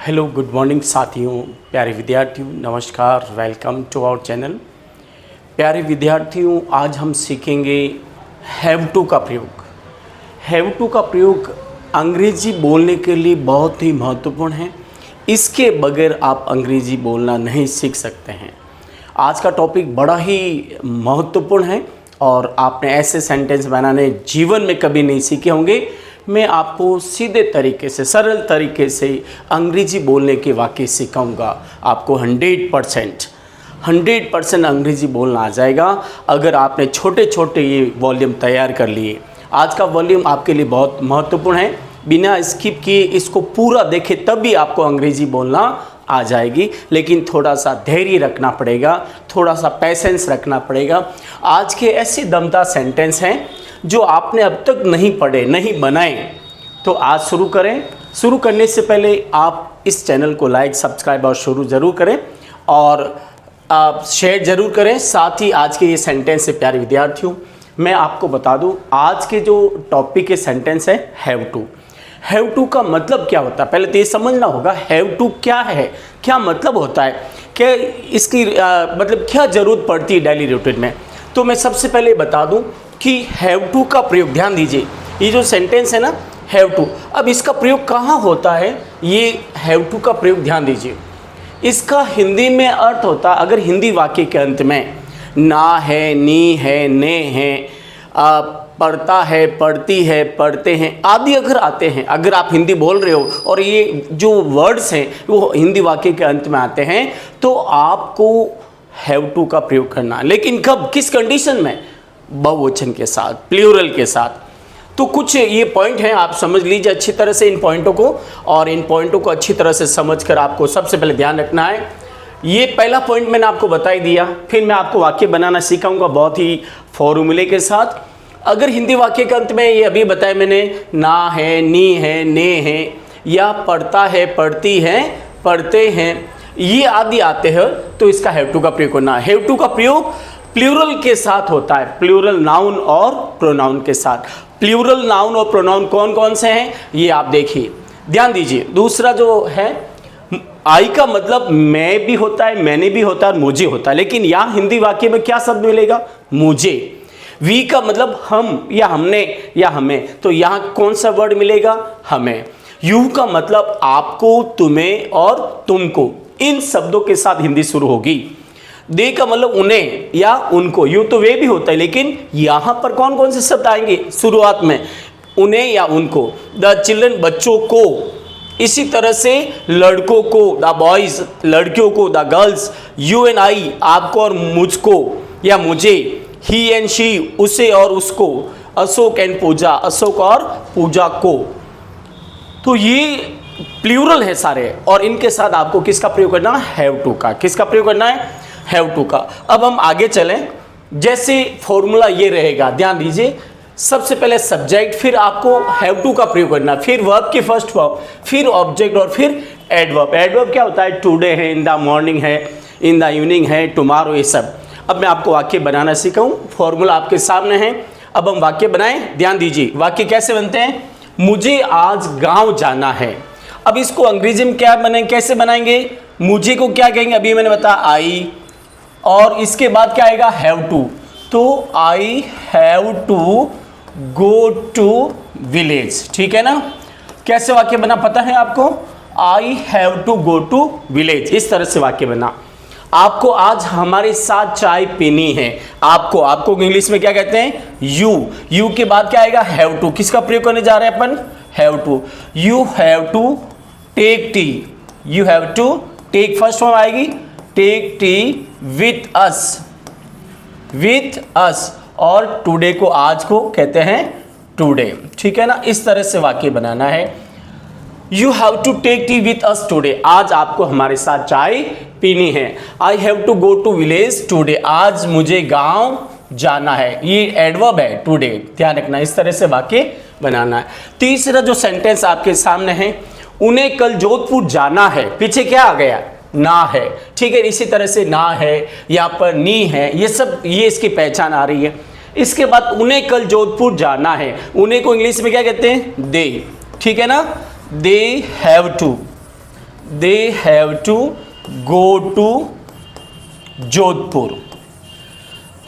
Hello good morning साथियों, प्यारे विद्यार्थियों, नमस्कार। Welcome to our channel. प्यारे विद्यार्थियों, आज हम सीखेंगे हैव टू का प्रयोग। हैव टू का प्रयोग अंग्रेजी बोलने के लिए बहुत ही महत्वपूर्ण है। इसके बगैर आप अंग्रेजी बोलना नहीं सीख सकते हैं। आज का टॉपिक बड़ा ही महत्वपूर्ण है और आपने ऐसे सेंटेंस बनाने जीवन में कभी नहीं सीखे होंगे। मैं आपको सीधे तरीके से, सरल तरीके से अंग्रेजी बोलने के वाक्य सिखाऊंगा। आपको 100% अंग्रेजी बोलना आ जाएगा अगर आपने छोटे छोटे ये वॉल्यूम तैयार कर लिए। आज का वॉल्यूम आपके लिए बहुत महत्वपूर्ण है। बिना स्किप किए इसको पूरा देखें तभी आपको अंग्रेजी बोलना आ जाएगी। लेकिन थोड़ा सा धैर्य रखना पड़ेगा, थोड़ा सा पेशेंस रखना पड़ेगा। आज के ऐसे दमदार सेंटेंस हैं जो आपने अब तक नहीं पढ़े, नहीं बनाए। तो आज शुरू करें। शुरू करने से पहले आप इस चैनल को लाइक, सब्सक्राइब और शुरू ज़रूर करें और आप शेयर ज़रूर करें। साथ ही आज के ये सेंटेंस से प्यारे विद्यार्थियों, मैं आपको बता दूं, आज के जो टॉपिक के सेंटेंस है हैव टू। हैव टू का मतलब क्या होता है, पहले तो ये समझना होगा हैव टू क्या है, क्या मतलब होता है, क्या इसकी मतलब क्या ज़रूरत पड़ती है डेली रूटीन में। तो मैं सबसे पहले बता दूं कि हैव टू का प्रयोग, ध्यान दीजिए, ये जो सेंटेंस है ना हैव टू, अब इसका प्रयोग कहाँ होता है, ये हैव टू का प्रयोग ध्यान दीजिए। इसका हिंदी में अर्थ होता, अगर हिंदी वाक्य के अंत में ना है, नी है, ने है, पढ़ता है, पढ़ती है, पढ़ते हैं आदि अगर आते हैं, अगर आप हिंदी बोल रहे हो और ये जो वर्ड्स हैं वो हिंदी वाक्य के अंत में आते हैं, तो आपको हैव टू का प्रयोग करना है। लेकिन कब, किस कंडीशन में? बहुवचन के साथ, प्लूरल के साथ। तो कुछ ये पॉइंट हैं, आप समझ लीजिए अच्छी तरह से इन पॉइंटों को, और इन पॉइंटों को अच्छी तरह से समझकर आपको सबसे पहले ध्यान रखना है। ये पहला पॉइंट मैंने आपको बता ही दिया। फिर मैं आपको वाक्य बनाना सिखाऊंगा बहुत ही फॉर्मूले के साथ। अगर हिंदी वाक्य के अंत में ये अभी बताया मैंने, ना है, नी है, ने है, या पढ़ता है, पढ़ती है, पढ़ते हैं, ये आदि आते हैं, तो इसका हैव टू का प्रयोग करना है। हैव टू का प्रयोग प्लूरल के साथ होता है, प्लूरल नाउन और प्रोनाउन के साथ। प्लूरल नाउन और प्रोनाउन कौन कौन से हैं ये आप देखिए, ध्यान दीजिए। दूसरा जो है, आई का मतलब मैं भी होता है, मैंने भी होता है और मुझे होता है, लेकिन यहाँ हिंदी वाक्य में क्या शब्द मिलेगा? मुझे। वी का मतलब हम या हमने या हमें, तो यहाँ कौन सा वर्ड मिलेगा? हमें। यू का मतलब आपको, तुम्हें और तुमको, इन शब्दों के साथ हिंदी शुरू होगी। दे का मतलब उन्हें या उनको, यूं तो वे भी होता है, लेकिन यहां पर कौन कौन से शब्द आएंगे शुरुआत में? उन्हें या उनको। द चिल्ड्रन, बच्चों को। इसी तरह से लड़कों को, द बॉयज, लड़कियों को, द गर्ल्स। यू एंड आई, आपको और मुझको या मुझे। ही एंड शी, उसे और उसको। अशोक एंड पूजा, अशोक और पूजा को। तो ये प्लूरल है सारे, और इनके साथ आपको किसका प्रयोग करना है? हैव टू का। किसका प्रयोग करना है? हैव टू का। अब हम आगे चलें। जैसे फॉर्मूला ये रहेगा, ध्यान दीजिए। सबसे पहले सब्जेक्ट, फिर आपको हैव टू का प्रयोग करना, फिर वर्ब की फर्स्ट फॉर्म, फिर ऑब्जेक्ट और फिर एडवर्ब। एडवर्ब क्या होता है? टुडे है, इन द मॉर्निंग है, इन द इवनिंग है, टुमारो, ये सब। अब मैं आपको वाक्य बनाना सिखाऊं। फॉर्मूला आपके सामने है, अब हम वाक्य बनाएं। ध्यान दीजिए, वाक्य कैसे बनते हैं? मुझे आज गाँव जाना है। अब इसको अंग्रेजी में क्या बने, कैसे बनाएंगे? मुझे को क्या कहेंगे? अभी मैंने बताया आई, और इसके बाद क्या आएगा? Have to. तो I have to go to village, ठीक है ना? कैसे वाक्य बना पता है आपको? I have to go to village, इस तरह से वाक्य बना। आपको आज हमारे साथ चाय पीनी है। आपको इंग्लिश में क्या कहते हैं? यू के बाद क्या आएगा? Have to. किसका प्रयोग करने जा रहे हैं अपन? Have to. You have to take tea. You have to take, first form आएगी टेक टी विथ अस, और टुडे को, आज को कहते हैं टुडे, ठीक है ना? इस तरह से वाक्य बनाना है। You have to take tea with us today, आज आपको हमारे साथ चाय पीनी है। I have to go to village today, आज मुझे गांव जाना है। ये एडवर्ब है, टुडे, ध्यान रखना। इस तरह से वाक्य बनाना है। तीसरा जो सेंटेंस आपके सामने है, उन्हें कल जोधपुर जाना है। पीछे क्या आ गया? ना है, ठीक है। इसी तरह से ना है, यहाँ पर नी है, ये सब, ये इसकी पहचान आ रही है। इसके बाद उन्हें कल जोधपुर जाना है। उन्हें को इंग्लिश में क्या कहते हैं? दे, ठीक है ना? They have to, they have to go to Jodhpur,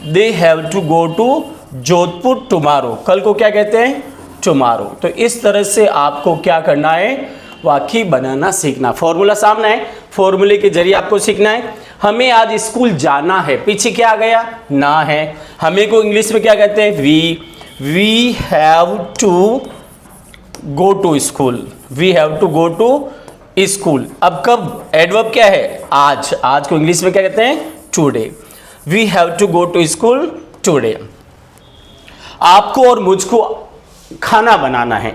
they have to go to Jodhpur tomorrow, कल को क्या कहते हैं, टुमारो। तो इस तरह से आपको क्या करना है, वाक्य बनाना सीखना। फॉर्मूला सामने है, फॉर्मूले के जरिए आपको सीखना है। हमें आज स्कूल जाना है, पीछे क्या आ गया, ना है। हमें को इंग्लिश में क्या कहते हैं, we have to go to school, we have to go to school. अब कब, एडवर्ब क्या है, आज, आज को इंग्लिश में क्या कहते हैं, today. We have to go to school today. आपको और मुझको खाना बनाना है,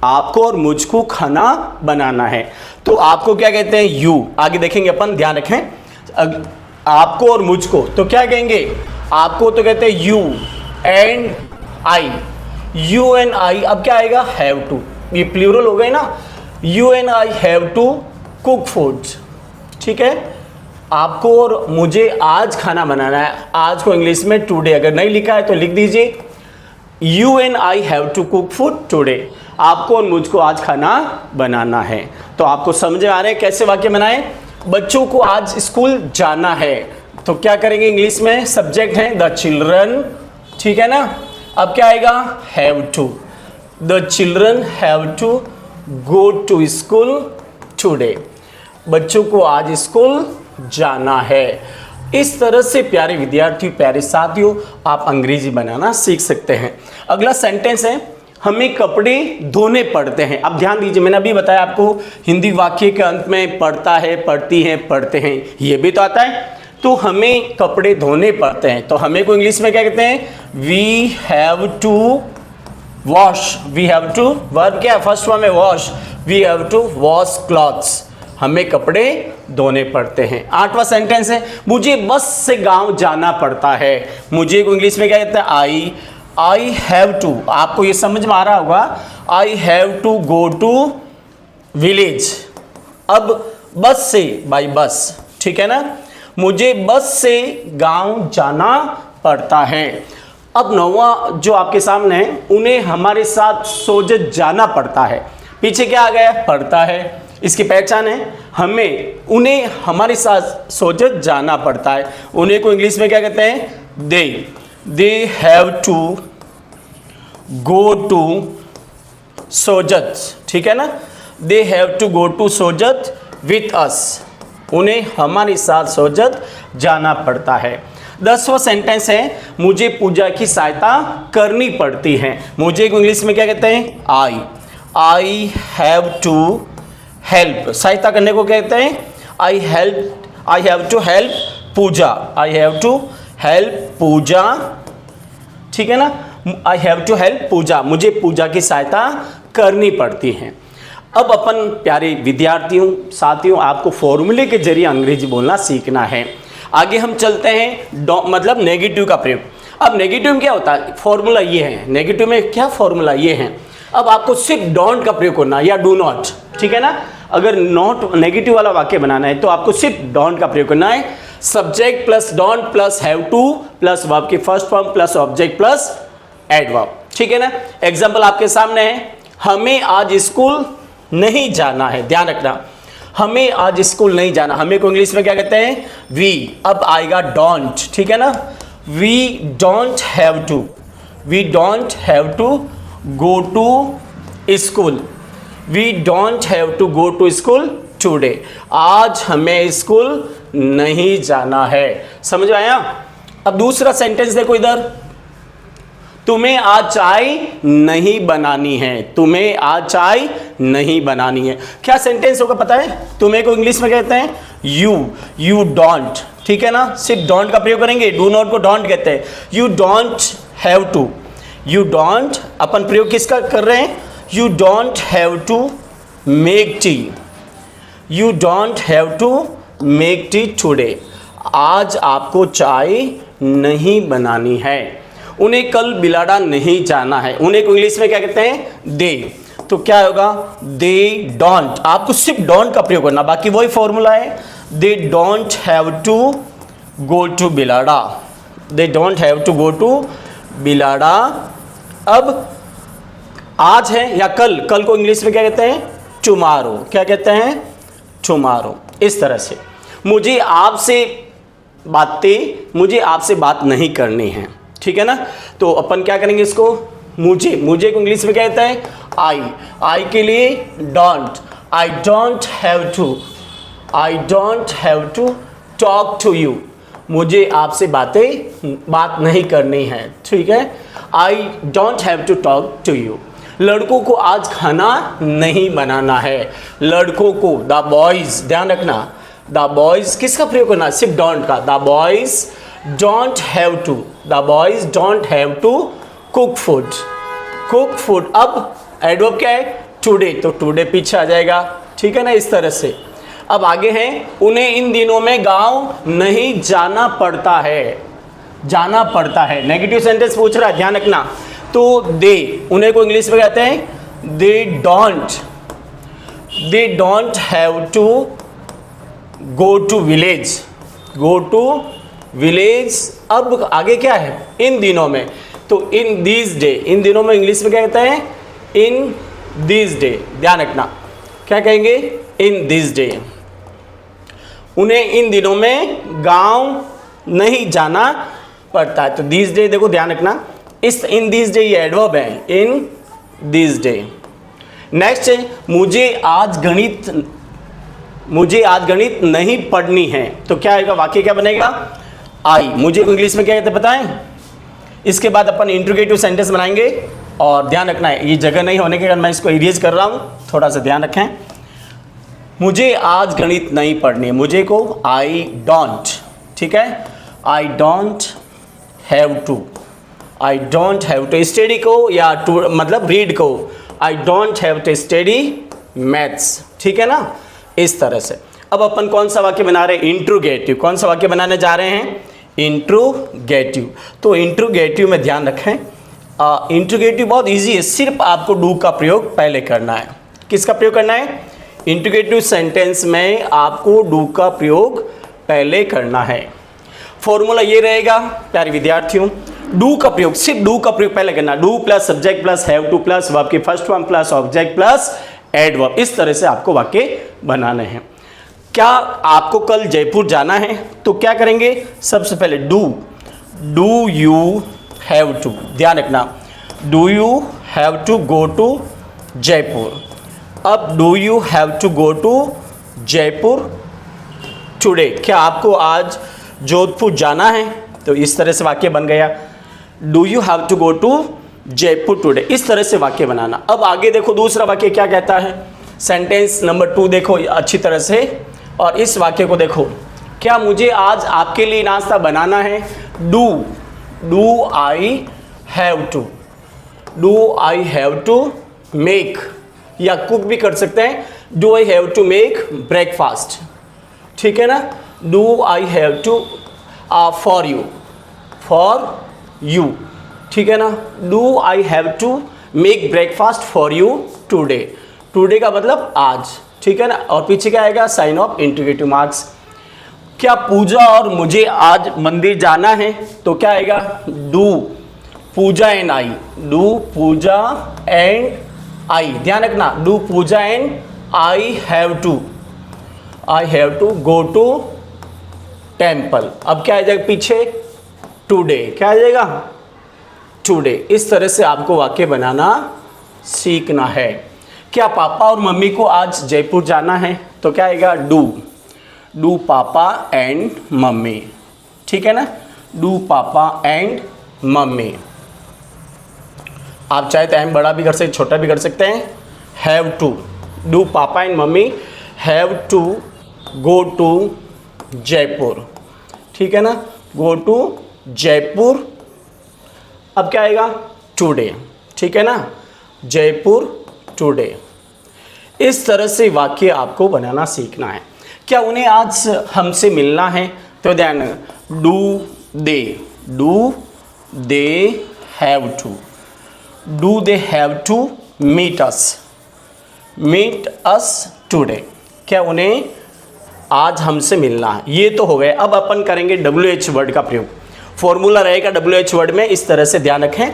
आपको और मुझको खाना बनाना है, तो आपको क्या कहते हैं, यू। आगे देखेंगे अपन, ध्यान रखें। आपको और मुझको तो क्या कहेंगे, आपको तो कहते हैं you and I, you and आई। अब क्या आएगा, हैव टू, ये प्लूरल हो गए ना, you and I have to cook foods, ठीक है। आपको और मुझे आज खाना बनाना है, आज को इंग्लिश में टुडे, अगर नहीं लिखा है तो लिख दीजिए, you and I have to cook food today. आपको और मुझको आज खाना बनाना है। तो आपको समझ में आ रहा है कैसे वाक्य बनाएं। बच्चों को आज स्कूल जाना है, तो क्या करेंगे, इंग्लिश में सब्जेक्ट है द चिल्ड्रन, ठीक है ना। अब क्या आएगा, have to, the children have to go to school today, बच्चों को आज स्कूल जाना है। इस तरह से प्यारे विद्यार्थी, प्यारे साथियों, आप अंग्रेजी बनाना सीख सकते हैं। अगला सेंटेंस है, हमें कपड़े धोने पड़ते हैं। अब ध्यान दीजिए, मैंने अभी बताया आपको हिंदी वाक्य के अंत में पढ़ता है, पढ़ती हैं, पढ़ते हैं, ये भी तो आता है। तो हमें कपड़े धोने पड़ते हैं, तो हमें को इंग्लिश में क्या कहते हैं, we have to wash, we have to, verb क्या है, फर्स्ट फॉर्म है wash, we have to wash clothes, हमें कपड़े धोने पड़ते हैं। 8वां सेंटेंस है, मुझे बस से गांव जाना पड़ता है। मुझे को इंग्लिश में क्या कहते हैं, आई हैव टू। आपको ये समझ में आ रहा होगा, I have to go to village. अब बस से, बाई बस, ठीक है ना, मुझे बस से गांव जाना पड़ता है। अब 9वां जो आपके सामने है, उन्हें हमारे साथ सोजत जाना पड़ता है। पीछे क्या आ गया, पड़ता है, इसकी पहचान है, हमें, उन्हें हमारे साथ सोजत जाना पड़ता है। उन्हें को इंग्लिश में क्या कहते हैं, they have to go to Sojat, ठीक है ना, they have to go to Sojat with us, उन्हें हमारे साथ सोजत जाना पड़ता है। 10वां सेंटेंस है, मुझे पूजा की सहायता करनी पड़ती है। मुझे को इंग्लिश में क्या कहते हैं, आई हैव टू हेल्प, सहायता करने को कहते हैं, I have to help Pooja, I have to help Pooja, ठीक है ना, I have to help Pooja, मुझे पूजा की सहायता करनी पड़ती है। अब अपन प्यारे विद्यार्थियों, साथियों, आपको फॉर्मूले के जरिए अंग्रेजी बोलना सीखना है। आगे हम चलते हैं, मतलब नेगेटिव का प्रयोग। अब नेगेटिव में क्या होता है, फॉर्मूला ये है, नेगेटिव में क्या फॉर्मूला ये है। अब आपको सिर्फ डोंट का प्रयोग करना या डू नॉट, ठीक है ना। अगर नॉट नेगेटिव वाला वाक्य बनाना है तो आपको सिर्फ डोंट का प्रयोग करना है। Subject plus don't plus have to plus verb की first form plus object plus adverb, ठीक है ना। एग्जांपल आपके सामने है, हमें आज स्कूल नहीं जाना है। ध्यान रखना, हमें आज स्कूल नहीं जाना, हमें को इंग्लिश में क्या कहते हैं, वी। अब आएगा डोंट, ठीक है ना, we don't have to, we don't have to go to school, we don't have to go to school today, आज हमें स्कूल नहीं जाना है। समझ आया। अब दूसरा सेंटेंस देखो इधर, तुम्हें आज चाय नहीं बनानी है, तुम्हें आज चाय नहीं बनानी है। क्या सेंटेंस होगा पता है, तुम्हें को इंग्लिश में कहते हैं यू डोंट, ठीक है ना, सिर्फ डोंट का प्रयोग करेंगे, डू नॉट को डोंट कहते हैं। You don't have to, you don't, अपन प्रयोग किसका कर रहे हैं, you don't have to make tea, you don't have to make tea today, आज आपको चाय नहीं बनानी है। उन्हें कल बिलाड़ा नहीं जाना है, उन्हें को इंग्लिश में क्या कहते हैं, दे। तो क्या होगा, दे डोंट, आपको सिर्फ डोंट का प्रयोग करना, बाकी वही फॉर्मूला है, they don't have to go to Bilara, they don't have to go to Bilara. अब आज है या कल, कल को इंग्लिश में क्या कहते हैं, टुमारो, क्या कहते हैं, टुमारो। इस तरह से मुझे आपसे बात नहीं करनी है, ठीक है ना। तो अपन क्या करेंगे इसको, मुझे को इंग्लिश में कहते हैं आई के लिए don't, I don't have to talk to you, मुझे आपसे बात नहीं करनी है, ठीक है। I don't have to talk to you. लड़कों को आज खाना नहीं बनाना है, लड़कों को, द बॉयज, ध्यान रखना, द बॉयज किसका प्रयोग करना, सिर्फ डोंट का, the boys don't have to cook food. अब एडवर्ब क्या है, टुडे, तो टुडे पीछे आ जाएगा, ठीक है ना, इस तरह से। अब आगे हैं, उन्हें इन दिनों में गांव नहीं जाना पड़ता है, नेगेटिव सेंटेंस पूछ रहा है, ध्यान रखना। तो उन्हें को इंग्लिश में कहते हैं they don't have to go to village. अब आगे क्या है, इन दिनों में, तो इन दिनों में इंग्लिश में क्या कहते हैं, इन दिस डे, ध्यान रखना, क्या कहेंगे, इन दिस डे। उन्हें इन दिनों में गांव नहीं जाना पड़ता है, तो दिस डे देखो ध्यान रखना, इस इन दिस डे ये एडवर्ब है, इन दिस डे। नेक्स्ट है, मुझे आज गणित नहीं पढ़नी है, तो क्या आएगा, वाक्य क्या बनेगा, आई, मुझे इंग्लिश में क्या कहते हैं पता है। इसके बाद अपन इंट्रोगेटिव सेंटेंस बनाएंगे, और ध्यान रखना है ये जगह नहीं होने के कारण मैं इसको इरेज कर रहा हूँ, थोड़ा सा ध्यान रखें। मुझे आज गणित नहीं पढ़नी है, मुझे को आई डोंट, ठीक है, I don't have to study को, या टू मतलब रीड को, I don't have to study maths, ठीक है ना, इस तरह से। अब अपन कौन सा वाक्य बना रहे हैं, इंट्रोगेटिव, कौन सा वाक्य बनाने जा रहे हैं, इंट्रोगेटिव। तो इंट्रोगेटिव में ध्यान रखें, इंट्रोगेटिव बहुत इजी है, सिर्फ आपको डू का प्रयोग पहले करना है। किसका प्रयोग करना है, इंट्रोगेटिव सेंटेंस में आपको डू का प्रयोग पहले करना है। फॉर्मूला ये रहेगा प्यारे विद्यार्थियों, डू का प्रयोग, सिर्फ डू का प्रयोग पहले करना, do plus subject plus have to plus verb की first form plus object plus adverb, इस तरह से आपको वाक्य बनाने हैं। क्या आपको कल जयपुर जाना है, तो क्या करेंगे, सबसे पहले डू यू हैव टू, ध्यान रखना, do you have to go to Jaipur. अब do you have to go to Jaipur today, क्या आपको आज जोधपुर जाना है, तो इस तरह से वाक्य बन गया, do you have to go to Jaipur today, इस तरह से वाक्य बनाना। अब आगे देखो दूसरा वाक्य क्या कहता है, सेंटेंस नंबर 2 देखो अच्छी तरह से, और इस वाक्य को देखो, क्या मुझे आज आपके लिए नाश्ता बनाना है, do I have to make, या कुक भी कर सकते हैं, do I have to make breakfast, ठीक है ना, do I have to for you, ठीक है ना, do I have to make breakfast for you today का मतलब आज, ठीक है ना, और पीछे क्या आएगा, साइन ऑफ इंट्रोगेटिव मार्क्स। क्या पूजा और मुझे आज मंदिर जाना है, तो क्या आएगा, डू पूजा एंड आई, ध्यान रखना, do Puja and I have to go to temple. अब क्या आ जाएगा पीछे, टुडे, क्या आ जाएगा, टुडे। इस तरह से आपको वाक्य बनाना सीखना है। क्या पापा और मम्मी को आज जयपुर जाना है, तो क्या आएगा, डू पापा एंड मम्मी, ठीक है ना, डू पापा एंड मम्मी। आप चाहे तो बड़ा भी कर सकते, छोटा भी कर सकते हैं, have to, do papa and mummy have to go to Jaipur, ठीक है ना, गो टू जयपुर। अब क्या आएगा, टुडे, ठीक है ना, जयपुर टुडे। इस तरह से वाक्य आपको बनाना सीखना है। क्या उन्हें आज हमसे मिलना है, तो ध्यान, do they have to meet us today, क्या उन्हें आज हमसे मिलना है, ये तो हो गए। अब अपन करेंगे WH वर्ड का प्रयोग। फॉर्मूला रहेगा WH वर्ड में, इस तरह से ध्यान रखें।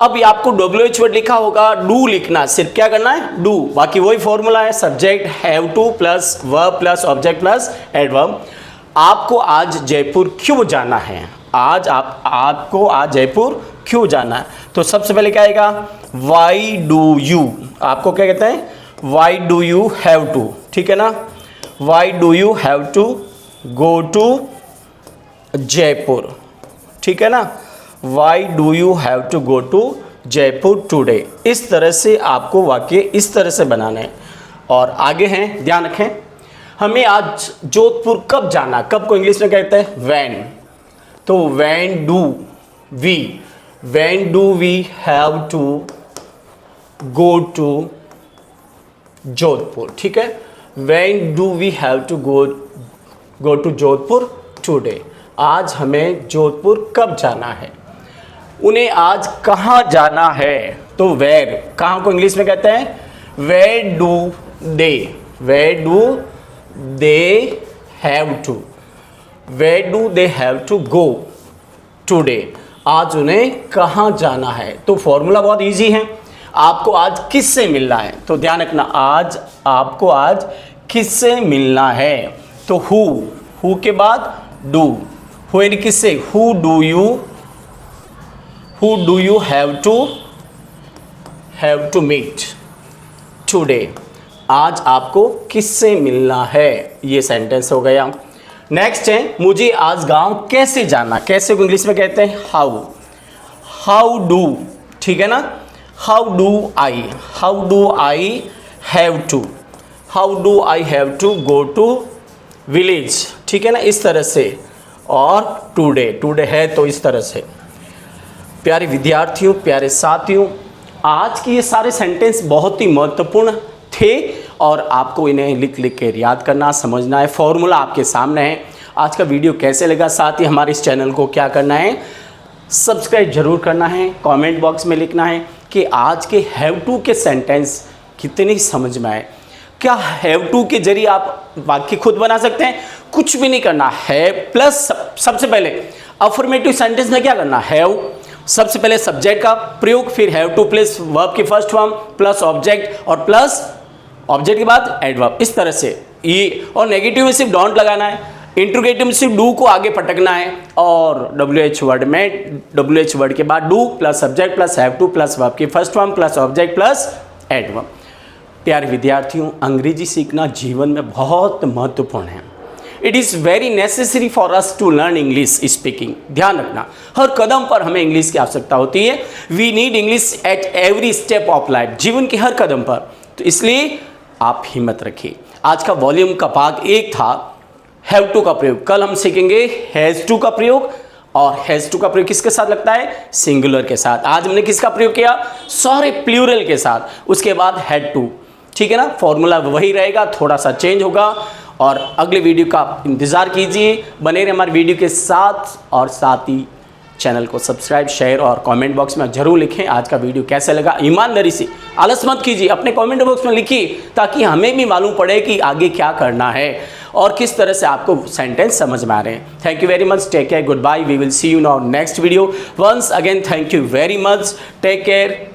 अब ये आपको WH वर्ड लिखा होगा, डू लिखना, सिर्फ क्या करना है, डू। बाकी वही फॉर्मूला है, subject have to plus verb plus object plus adverb. आपको आज जयपुर क्यों जाना है, आपको आज जयपुर क्यों जाना है, तो सबसे पहले क्या आएगा, वाई डू यू, आपको क्या कहते हैं, why do you have to, ठीक है ना, why do you have to go to Jaipur, ठीक है ना, why do you have to go to Jaipur today. इस तरह से आपको वाक्य इस तरह से बनाना है। और आगे हैं, ध्यान रखें, हमें आज जोधपुर कब जाना, कब को इंग्लिश में कहते हैं व्हेन, तो when do we have to go to Jodhpur, ठीक है, when do we have to go to Jodhpur today, आज हमें जोधपुर कब जाना है। उन्हें आज कहाँ जाना है, तो वेयर, कहाँ को इंग्लिश में कहते हैं, where do they have to go today, आज उन्हें कहाँ जाना है। तो फॉर्मूला बहुत इजी है, आपको आज किससे मिलना है, तो ध्यान रखना, आपको आज किससे मिलना है, तो हु के बाद डू, हु यानी किससे, who do you have to meet today, आज आपको किससे मिलना है, ये सेंटेंस हो गया। नेक्स्ट है, मुझे आज गांव कैसे जाना, कैसे को इंग्लिश में कहते हैं हाउ डू, ठीक है ना, how do I have to go to village, ठीक है ना, इस तरह से। और टुडे है तो इस तरह से। प्यारे विद्यार्थियों, प्यारे साथियों, आज के ये सारे सेंटेंस बहुत ही महत्वपूर्ण थे और आपको इन्हें लिख के याद करना, समझना है। फॉर्मूला आपके सामने है। आज का वीडियो कैसे लगा, साथ ही हमारे इस चैनल को क्या करना है, सब्सक्राइब जरूर करना है, कमेंट बॉक्स में लिखना है कि आज के हैव टू के सेंटेंस कितने समझ में आए। क्या हैव टू के जरिए आप वाक्य खुद बना सकते हैं, कुछ भी नहीं करना है। प्लस सबसे पहले अफर्मेटिव सेंटेंस में क्या करना, हैव, सबसे पहले सब्जेक्ट का प्रयोग, फिर हैव टू प्लस वर्ब की फर्स्ट फॉर्म प्लस ऑब्जेक्ट और प्लस ऑब्जेक्ट के बाद एडवर्ब, इस तरह से ये। और नेगेटिव में सिर्फ डोंट लगाना है, इंट्रोगेटिव में सिर्फ डू को आगे पटकना है, और WH वर्ड के बाद do plus subject plus have to plus verb की first form plus object plus adverb. प्यारे विद्यार्थियों, अंग्रेजी सीखना जीवन में बहुत महत्वपूर्ण है। It is very necessary for us to learn English speaking. ध्यान रखना, हर कदम पर हमें इंग्लिश की आवश्यकता होती है। We need English at every step of life, जीवन के हर कदम पर। तो इसलिए आप हिम्मत रखिए। आज का वॉल्यूम का भाग 1 था हैव टू का प्रयोग। कल हम सीखेंगे हैज़ टू का प्रयोग, और हैज़ टू का प्रयोग किसके साथ लगता है, सिंगुलर के साथ। आज हमने किसका प्रयोग किया, सारे प्लूरल के साथ। उसके बाद हैड टू, ठीक है ना, फॉर्मूला वही रहेगा, थोड़ा सा चेंज होगा। और अगले वीडियो का आप इंतज़ार कीजिए, बने रहे हमारे वीडियो के साथ। और साथ ही चैनल को सब्सक्राइब, शेयर और कमेंट बॉक्स में जरूर लिखें आज का वीडियो कैसा लगा। ईमानदारी से आलस मत कीजिए, अपने कमेंट बॉक्स में लिखिए, ताकि हमें भी मालूम पड़े कि आगे क्या करना है और किस तरह से आपको सेंटेंस समझ में आ रहे हैं। Thank you very much, take care, good bye, we will see you in our next video. Once again thank you very much, take care.